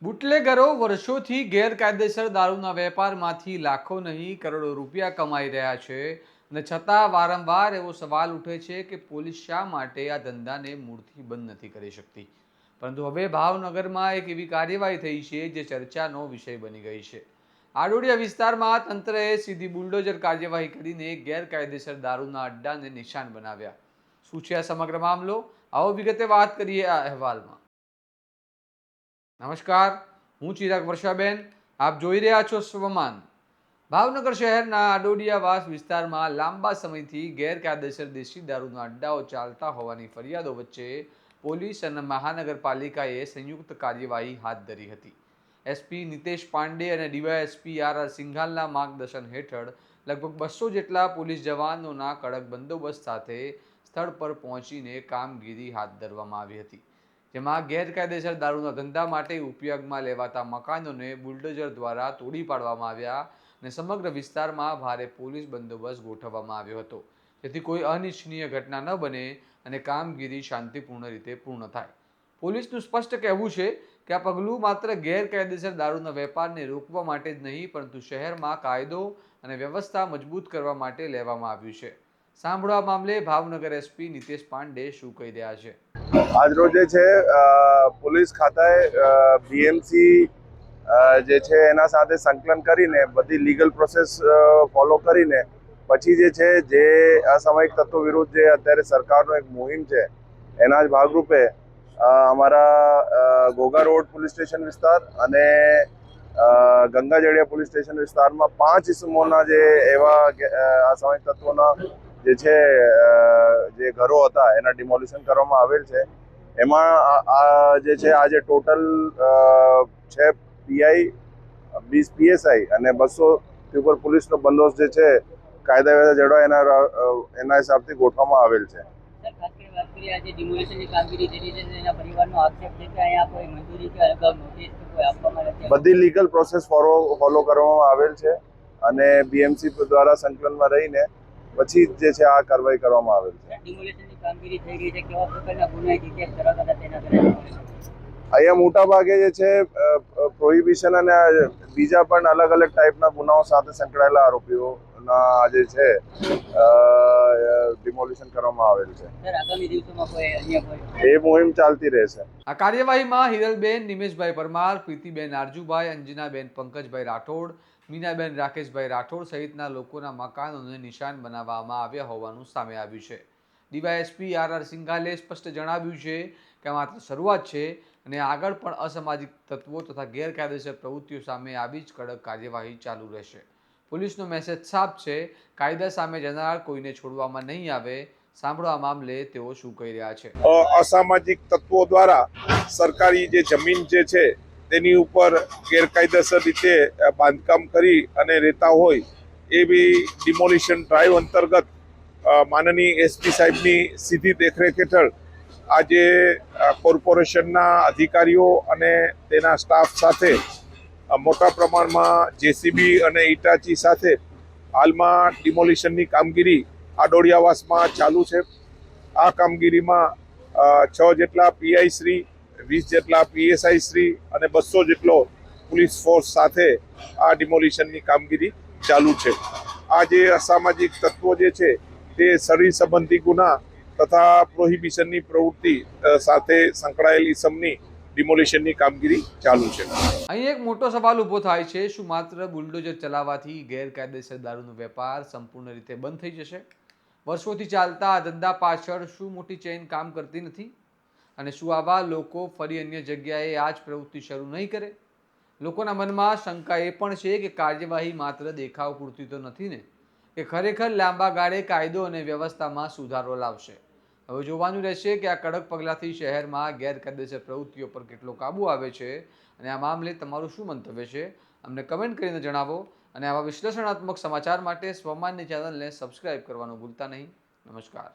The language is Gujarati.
બુટલેગરો વર્ષોથી ગેરકાયદેસર દારૂના વેપારમાંથી લાખો નહીં કરોડો રૂપિયા કમાઈ રહ્યા છે અને છતાં વારંવાર એવો સવાલ ઉઠે છે કે પોલીસ શા માટે આ ધંધાને મૂળથી બંધ નથી કરી શકતી. પરંતુ હવે ભાવનગરમાં એક એવી કાર્યવાહી થઈ છે જે ચર્ચાનો વિષય બની ગઈ છે. આડોડિયા વિસ્તારમાં તંત્રએ સીધી બુલડોઝર કાર્યવાહી કરીને ગેરકાયદેસર દારૂના અડ્ડાને નિશાન બનાવ્યા. શું છે આ સમગ્ર મામલો? આવો વિગતે વાત કરીએ આ અહેવાલમાં. નમસ્કાર, હું ચિરાગ વર્ષાબેન. આપ જોઈ રહ્યા છો સ્વમાન. ભાવનગર શહેરના આડોડિયાવાસ વિસ્તારમાં લાંબા સમયથી ગેરકાયદેસર દેશી દારૂના અડ્ડાઓ ચાલતા હોવાની ફરિયાદો વચ્ચે પોલીસ અને મહાનગરપાલિકાએ સંયુક્ત કાર્યવાહી હાથ ધરી હતી. એસપી નિતેશ પાંડે અને ડીવાયએસપી આર સિંઘાલના માર્ગદર્શન હેઠળ લગભગ 200 જેટલા પોલીસ જવાનોના કડક બંદોબસ્ત સાથે સ્થળ પર પહોંચીને કામગીરી હાથ ધરવામાં આવી હતી, જેમાં ગેરકાયદેસર દારૂના ધંધા માટે ઉપયોગમાં લેવાતા મકાનોને બુલડોઝર દ્વારા તોડી પાડવામાં આવ્યા અને સમગ્ર વિસ્તારમાં ભારે પોલીસ બંદોબસ્ત ગોઠવવામાં આવ્યો હતો, જેથી કોઈ અનિચ્છનીય ઘટના ન બને અને કામગીરી શાંતિપૂર્ણ રીતે પૂર્ણ થાય. પોલીસનું સ્પષ્ટ કહેવું છે કે આ પગલું માત્ર ગેરકાયદેસર દારૂના વેપારને રોકવા માટે જ નહીં, પરંતુ શહેરમાં કાયદો અને વ્યવસ્થા મજબૂત કરવા માટે લેવામાં આવ્યું છે. સાંભળો આ મામલે ભાવનગર એસપી નિતેશ પાંડે શું કહી રહ્યા છે. આજ રોજ જે છે પોલીસ ખાતાએ બીએમસી જે છે એના સાથે સંકલન કરીને બધી લીગલ પ્રોસેસ ફોલો કરીને પછી જે છે જે અસામાયિક તત્વો વિરુદ્ધ જે અત્યારે સરકારનો એક મુહિમ છે એના જ ભાગરૂપે અમારા ઘોઘા રોડ પોલીસ સ્ટેશન વિસ્તાર અને ગંગાજળિયા પોલીસ સ્ટેશન વિસ્તારમાં 5 ઇસમોના જે એવા અસામાયિક તત્વોના જે છે જે ઘરો હતા એના ડિમોલિશન કરવામાં આવેલ છે. એમાં આ જે છે આજે ટોટલ 6 પીઆઈ 20 પીએસઆઈ અને 200 ઉપર પોલીસનો બંદોબસ્ત જે છે કાયદા વ્યવસ્થા જળવાય એના હિસાબથી ગોઠવવામાં આવેલ છે. બધી લીગલ પ્રોસેસ ફોલો કરવામાં આવેલ છે અને બીએમસી દ્વારા સંકલનમાં રહીને પછી જે છે આ કાર્યવાહી કરવામાં આવેલ છે. અહીંયા મોટા ભાગે જે છે પ્રોહિબિશન અને બીજા પણ અલગ અલગ ટાઈપના ગુનાઓ સાથે સંકળાયેલા આરોપીઓના જે છે ડિમોલિશન કરવામાં આવેલ છે. એ મુહિમ ચાલતી રહેશે. આ કાર્યવાહીમાં હિરલબેન નિમેશભાઈ પરમાર, પ્રીતિબેન આરજુભાઈ, અંજનાબેન પંકજભાઈ રાઠોડ, મીનાબેન રાકેશભાઈ રાઠોડ સહિતના લોકોના મકાનોને નિશાન બનાવવામાં આવ્યા હોવાનું સામે આવ્યું છે. ડીવાયએસપી આર સિંઘાલે સ્પષ્ટ જણાવ્યું છે કે માત્ર શરૂઆત છે અને આગળ પણ અસામાજિક તત્વો તથા ગેરકાયદેસર પ્રવૃત્તિઓ સામે આવી જ કડક કાર્યવાહી ચાલુ રહેશે. પોલીસનો મેસેજ સાફ છે, કાયદા સામે જનાર કોઈને છોડવામાં નહીં આવે. સાંભળો આ મામલે તેઓ શું કહી રહ્યા છે. અસામાજિક તત્વો દ્વારા સરકારી જે જમીન જે છે તેની ઉપર ગેરકાયદેસર રીતે બાંધકામ કરી અને રહેતા હોય એવી ડિમોલિશન ડ્રાઈવ અંતર્ગત માનનીય એસપી સાહેબની સીધી દેખરેખ હેઠળ આજે કોર્પોરેશનના અધિકારીઓ અને તેના સ્ટાફ સાથે મોટા પ્રમાણમાં જેસીબી અને ઇટાચી સાથે હાલમાં ડિમોલિશનની કામગીરી આડોડિયાવાસમાં ચાલુ છે. આ કામગીરીમાં 6 જેટલા પીઆઈ શ્રી, 20 જેટલા પીએસઆઈ શ્રી અને 200 જેટલો પોલીસ ફોર્સ સાથે આ ડિમોલિશનની કામગીરી ચાલુ છે. આ જે અસામાજિક તત્વો જે છે તે શરીર સંબંધી ગુના તથા પ્રોહિબિશનની પ્રવૃત્તિ સાથે સંકળાયેલી ઇસમની ડિમોલિશનની કામગીરી ચાલુ છે. અહીં એક મોટો સવાલ ઊભો થાય છે, શું માત્ર બુલડોઝર ચલાવવાથી ગેરકાયદેસર દારૂનો વેપાર સંપૂર્ણ રીતે બંધ થઈ જશે? વર્ષોથી ચાલતા આ ધંધા પાછળ શું મોટી ચેઇન કામ કરતી નથી? અને શું આવા લોકો ફરી અન્ય જગ્યાએ આ જ પ્રવૃત્તિ શરૂ નહીં કરે? લોકોના મનમાં શંકા એ પણ છે કે કાર્યવાહી માત્ર દેખાવ પૂરતી તો નથી ને, કે ખરેખર લાંબા ગાળે કાયદો અને વ્યવસ્થામાં સુધારો લાવશે. હવે જોવાનું રહેશે કે આ કડક પગલાંથી શહેરમાં ગેરકાયદેસર પ્રવૃત્તિઓ પર કેટલો કાબૂ આવે છે. અને આ મામલે તમારું શું મંતવ્ય છે અમને કમેન્ટ કરીને જણાવો. અને આવા વિશ્લેષણાત્મક સમાચાર માટે સ્વમાનની ચેનલને સબસ્ક્રાઈબ કરવાનું ભૂલતા નહીં. નમસ્કાર.